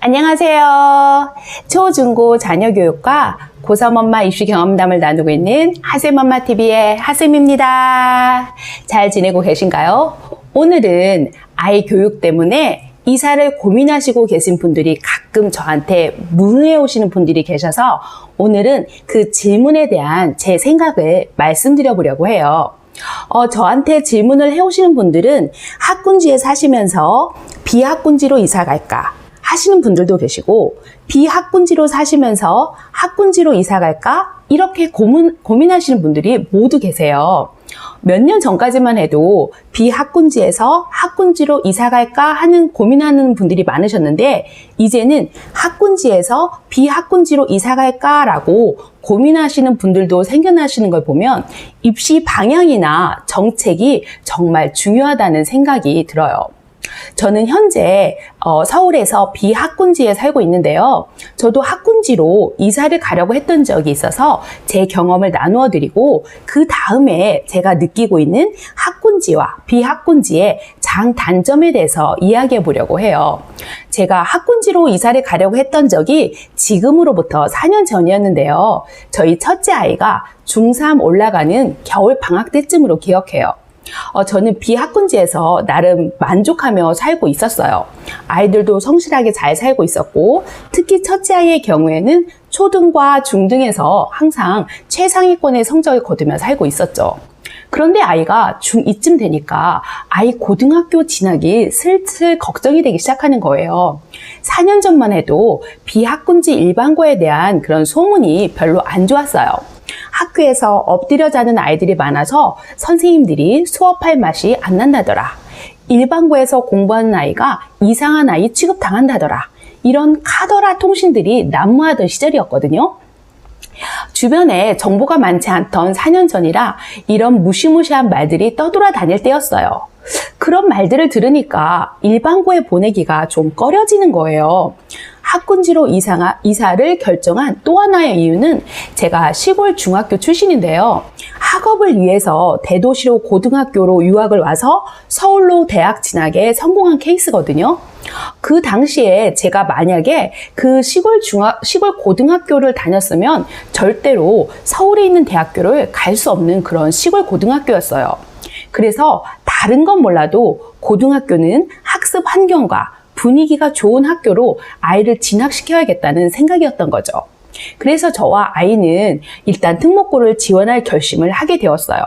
안녕하세요. 초, 중, 고 자녀교육과 고3 엄마 입시 경험담을 나누고 있는 하쌤엄마TV의 하쌤입니다. 잘 지내고 계신가요? 오늘은 아이 교육 때문에 이사를 고민하시고 계신 분들이 가끔 저한테 문의해 오시는 분들이 계셔서 오늘은 그 질문에 대한 제 생각을 말씀드려 보려고 해요. 저한테 질문을 해오시는 분들은 학군지에 사시면서 비학군지로 이사 갈까 하시는 분들도 계시고, 비학군지로 사시면서 학군지로 이사 갈까 이렇게 고민하시는 분들이 모두 계세요. 몇 년 전까지만 해도 비학군지에서 학군지로 이사 갈까 하는 고민하는 분들이 많으셨는데, 이제는 학군지에서 비학군지로 이사 갈까라고 고민하시는 분들도 생겨나시는 걸 보면 입시 방향이나 정책이 정말 중요하다는 생각이 들어요. 저는 현재 서울에서 비학군지에 살고 있는데요. 저도 학군지로 이사를 가려고 했던 적이 있어서 제 경험을 나누어 드리고, 그 다음에 제가 느끼고 있는 학군지와 비학군지의 장단점에 대해서 이야기해 보려고 해요. 제가 학군지로 이사를 가려고 했던 적이 지금으로부터 4년 전이었는데요. 저희 첫째 아이가 중3 올라가는 겨울 방학 때쯤으로 기억해요. 저는 비학군지에서 나름 만족하며 살고 있었어요. 아이들도 성실하게 잘 살고 있었고, 특히 첫째 아이의 경우에는 초등과 중등에서 항상 최상위권의 성적을 거두며 살고 있었죠. 그런데 아이가 중2쯤 되니까 아이 고등학교 진학이 슬슬 걱정이 되기 시작하는 거예요. 4년 전만 해도 비학군지 일반고에 대한 그런 소문이 별로 안 좋았어요. 학교에서 엎드려 자는 아이들이 많아서 선생님들이 수업할 맛이 안 난다더라. 일반고에서 공부하는 아이가 이상한 아이 취급당한다더라. 이런 카더라 통신들이 난무하던 시절이었거든요. 주변에 정보가 많지 않던 4년 전이라 이런 무시무시한 말들이 떠돌아다닐 때였어요. 그런 말들을 들으니까 일반고에 보내기가 좀 꺼려지는 거예요. 학군지로 이사를 결정한 또 하나의 이유는 제가 시골 중학교 출신인데요. 학업을 위해서 대도시로 고등학교로 유학을 와서 서울로 대학 진학에 성공한 케이스거든요. 그 당시에 제가 만약에 그 시골 고등학교를 다녔으면 절대로 서울에 있는 대학교를 갈 수 없는 그런 시골 고등학교였어요. 그래서 다른 건 몰라도 고등학교는 학습 환경과 분위기가 좋은 학교로 아이를 진학시켜야겠다는 생각이었던 거죠. 그래서 저와 아이는 일단 특목고를 지원할 결심을 하게 되었어요.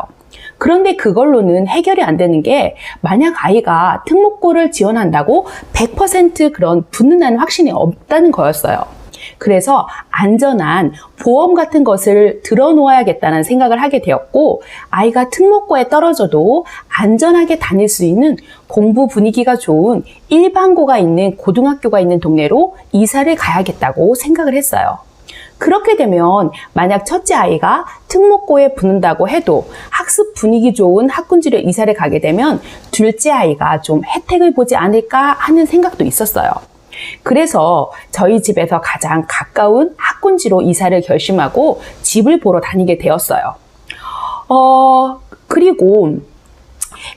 그런데 그걸로는 해결이 안 되는 게, 만약 아이가 특목고를 지원한다고 100% 그런 붙는다는 확신이 없다는 거였어요. 그래서 안전한 보험 같은 것을 들어놓아야겠다는 생각을 하게 되었고, 아이가 특목고에 떨어져도 안전하게 다닐 수 있는 공부 분위기가 좋은 일반고가 있는 고등학교가 있는 동네로 이사를 가야겠다고 생각을 했어요. 그렇게 되면 만약 첫째 아이가 특목고에 붙는다고 해도 학습 분위기 좋은 학군지로 이사를 가게 되면 둘째 아이가 좀 혜택을 보지 않을까 하는 생각도 있었어요. 그래서 저희 집에서 가장 가까운 학군지로 이사를 결심하고 집을 보러 다니게 되었어요. 그리고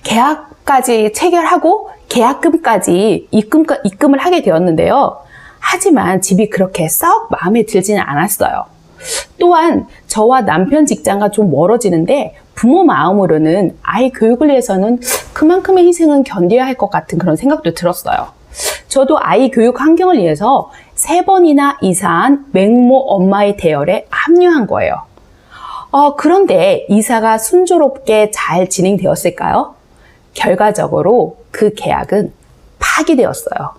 계약까지 체결하고 계약금까지 입금을 하게 되었는데요. 하지만 집이 그렇게 썩 마음에 들지는 않았어요. 또한 저와 남편 직장과 좀 멀어지는데 부모 마음으로는 아이 교육을 위해서는 그만큼의 희생은 견뎌야 할 것 같은 그런 생각도 들었어요. 저도 아이 교육 환경을 위해서 3번이나 이사한 맹모 엄마의 대열에 합류한 거예요. 그런데 이사가 순조롭게 잘 진행되었을까요? 결과적으로 그 계약은 파기되었어요.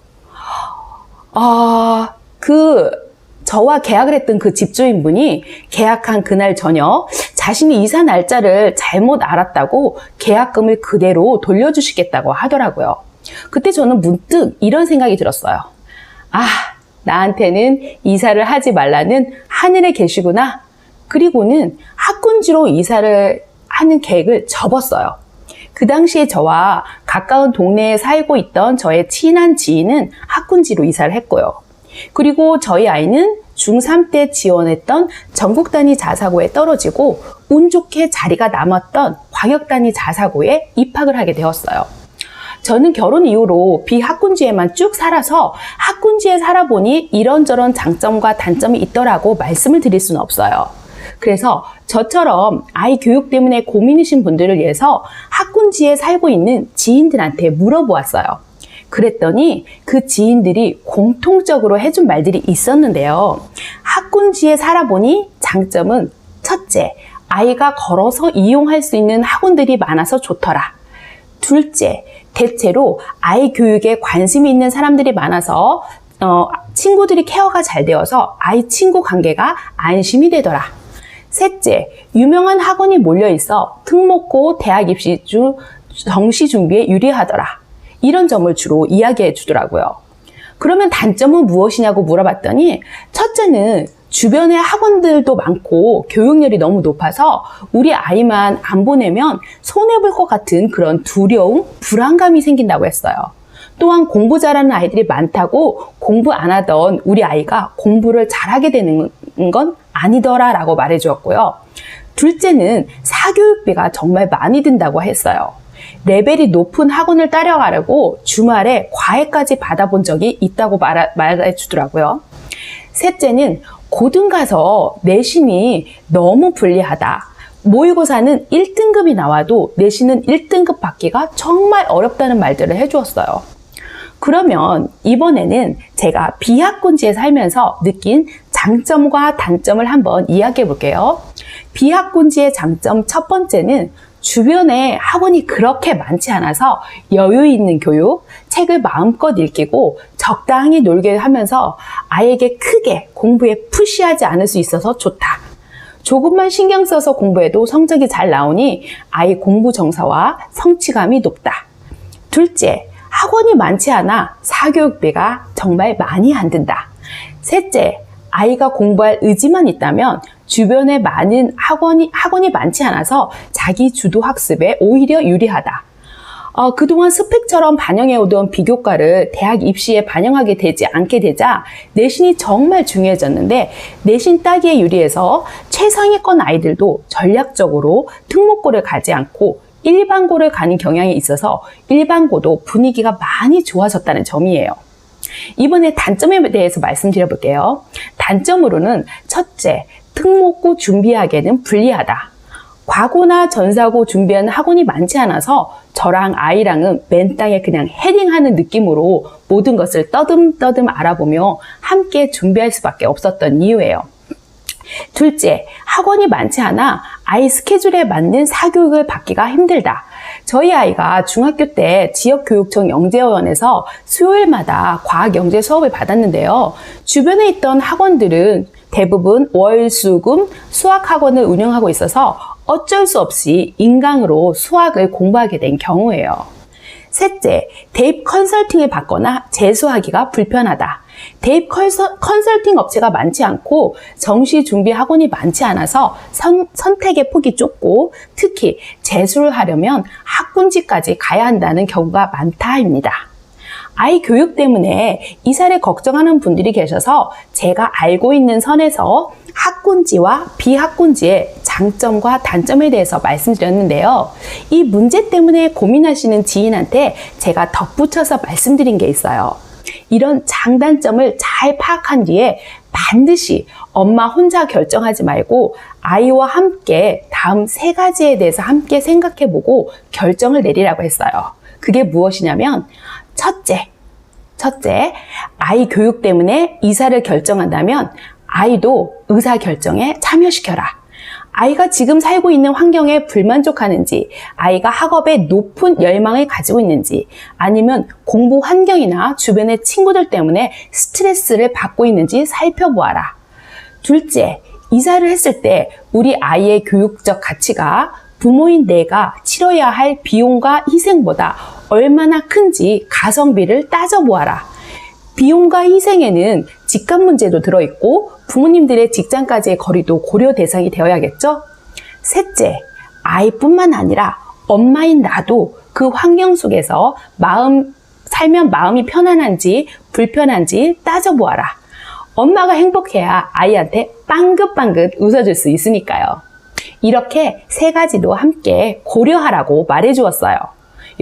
저와 계약을 했던 그 집주인분이 계약한 그날 저녁 자신이 이사 날짜를 잘못 알았다고 계약금을 그대로 돌려주시겠다고 하더라고요. 그때 저는 문득 이런 생각이 들었어요. 나한테는 이사를 하지 말라는 하늘에 계시구나. 그리고는 학군지로 이사를 하는 계획을 접었어요. 그 당시에 저와 가까운 동네에 살고 있던 저의 친한 지인은 학군지로 이사를 했고요. 그리고 저희 아이는 중3 때 지원했던 전국 단위 자사고에 떨어지고 운 좋게 자리가 남았던 광역 단위 자사고에 입학을 하게 되었어요. 저는 결혼 이후로 비학군지에만 쭉 살아서 학군지에 살아보니 이런저런 장점과 단점이 있더라고 말씀을 드릴 수는 없어요. 그래서 저처럼 아이 교육 때문에 고민이신 분들을 위해서 학군지에 살고 있는 지인들한테 물어보았어요. 그랬더니 그 지인들이 공통적으로 해준 말들이 있었는데요. 학군지에 살아보니 장점은 첫째, 아이가 걸어서 이용할 수 있는 학원들이 많아서 좋더라. 둘째, 대체로 아이 교육에 관심이 있는 사람들이 많아서 친구들이 케어가 잘 되어서 아이 친구 관계가 안심이 되더라. 셋째, 유명한 학원이 몰려있어 특목고 대학 입시 중 정시 준비에 유리하더라. 이런 점을 주로 이야기해 주더라고요. 그러면 단점은 무엇이냐고 물어봤더니 첫째는 주변에 학원들도 많고 교육열이 너무 높아서 우리 아이만 안 보내면 손해볼 것 같은 그런 두려움, 불안감이 생긴다고 했어요. 또한 공부 잘하는 아이들이 많다고 공부 안 하던 우리 아이가 공부를 잘하게 되는 건 아니더라라고 말해 주었고요. 둘째는 사교육비가 정말 많이 든다고 했어요. 레벨이 높은 학원을 따라가려고 주말에 과외까지 받아본 적이 있다고 말해 주더라고요. 셋째는 고등 가서 내신이 너무 불리하다. 모의고사는 1등급이 나와도 내신은 1등급 받기가 정말 어렵다는 말들을 해주었어요. 그러면 이번에는 제가 비학군지에 살면서 느낀 장점과 단점을 한번 이야기해 볼게요. 비학군지의 장점 첫 번째는 주변에 학원이 그렇게 많지 않아서 여유 있는 교육, 책을 마음껏 읽히고 적당히 놀게 하면서 아이에게 크게 공부에 푸시하지 않을 수 있어서 좋다. 조금만 신경 써서 공부해도 성적이 잘 나오니 아이 공부 정서와 성취감이 높다. 둘째, 학원이 많지 않아 사교육비가 정말 많이 안 든다. 셋째, 아이가 공부할 의지만 있다면 주변에 많은 학원이 많지 않아서 자기 주도 학습에 오히려 유리하다. 그동안 스펙처럼 반영해오던 비교과를 대학 입시에 반영하게 되지 않게 되자 내신이 정말 중요해졌는데 내신 따기에 유리해서 최상위권 아이들도 전략적으로 특목고를 가지 않고 일반고를 가는 경향이 있어서 일반고도 분위기가 많이 좋아졌다는 점이에요. 이번에 단점에 대해서 말씀드려 볼게요. 단점으로는 첫째, 특목고 준비하기에는 불리하다. 과고나 전사고 준비하는 학원이 많지 않아서 저랑 아이랑은 맨 땅에 그냥 헤딩하는 느낌으로 모든 것을 떠듬떠듬 알아보며 함께 준비할 수밖에 없었던 이유예요. 둘째, 학원이 많지 않아 아이 스케줄에 맞는 사교육을 받기가 힘들다. 저희 아이가 중학교 때 지역교육청 영재원에서 수요일마다 과학 영재 수업을 받았는데요. 주변에 있던 학원들은 대부분 월, 수, 금 수학 학원을 운영하고 있어서 어쩔 수 없이 인강으로 수학을 공부하게 된 경우예요. 셋째, 대입 컨설팅을 받거나 재수하기가 불편하다. 대입 컨설팅 업체가 많지 않고 정시 준비 학원이 많지 않아서 선택의 폭이 좁고 특히 재수를 하려면 학군지까지 가야 한다는 경우가 많다입니다. 아이 교육 때문에 이사를 걱정하는 분들이 계셔서 제가 알고 있는 선에서 학군지와 비학군지의 장점과 단점에 대해서 말씀드렸는데요. 이 문제 때문에 고민하시는 지인한테 제가 덧붙여서 말씀드린 게 있어요. 이런 장단점을 잘 파악한 뒤에 반드시 엄마 혼자 결정하지 말고 아이와 함께 다음 3가지에 대해서 함께 생각해보고 결정을 내리라고 했어요. 그게 무엇이냐면 첫째, 아이 교육 때문에 이사를 결정한다면 아이도 의사결정에 참여시켜라. 아이가 지금 살고 있는 환경에 불만족하는지, 아이가 학업에 높은 열망을 가지고 있는지, 아니면 공부 환경이나 주변의 친구들 때문에 스트레스를 받고 있는지 살펴보아라. 둘째, 이사를 했을 때 우리 아이의 교육적 가치가 부모인 내가 치러야 할 비용과 희생보다 얼마나 큰지 가성비를 따져보아라. 비용과 희생에는 집값 문제도 들어있고 부모님들의 직장까지의 거리도 고려 대상이 되어야겠죠? 셋째, 아이뿐만 아니라 엄마인 나도 그 환경 속에서 살면 마음이 편안한지 불편한지 따져보아라. 엄마가 행복해야 아이한테 빵긋빵긋 웃어줄 수 있으니까요. 이렇게 3가지도 함께 고려하라고 말해주었어요.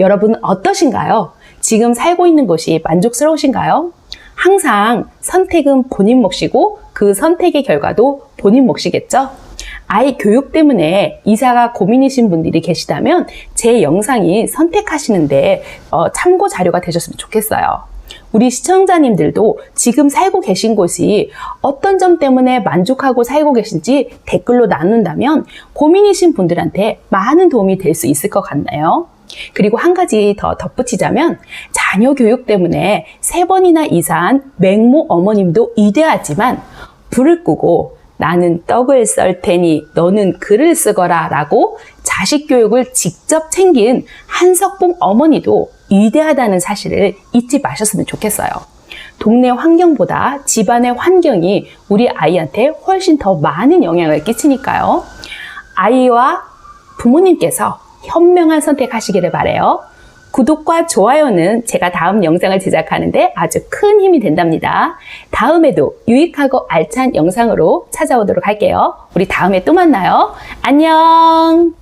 여러분 어떠신가요? 지금 살고 있는 곳이 만족스러우신가요? 항상 선택은 본인 몫이고 그 선택의 결과도 본인 몫이겠죠? 아이 교육 때문에 이사가 고민이신 분들이 계시다면 제 영상이 선택하시는데 참고 자료가 되셨으면 좋겠어요. 우리 시청자님들도 지금 살고 계신 곳이 어떤 점 때문에 만족하고 살고 계신지 댓글로 나눈다면 고민이신 분들한테 많은 도움이 될 수 있을 것 같나요? 그리고 한 가지 더 덧붙이자면 자녀 교육 때문에 3번이나 이사한 맹모 어머님도 이대하지만 불을 끄고 나는 떡을 썰 테니 너는 글을 쓰거라 라고 자식 교육을 직접 챙긴 한석봉 어머니도 위대하다는 사실을 잊지 마셨으면 좋겠어요. 동네 환경보다 집안의 환경이 우리 아이한테 훨씬 더 많은 영향을 끼치니까요. 아이와 부모님께서 현명한 선택하시기를 바라요. 구독과 좋아요는 제가 다음 영상을 제작하는데 아주 큰 힘이 된답니다. 다음에도 유익하고 알찬 영상으로 찾아오도록 할게요. 우리 다음에 또 만나요. 안녕!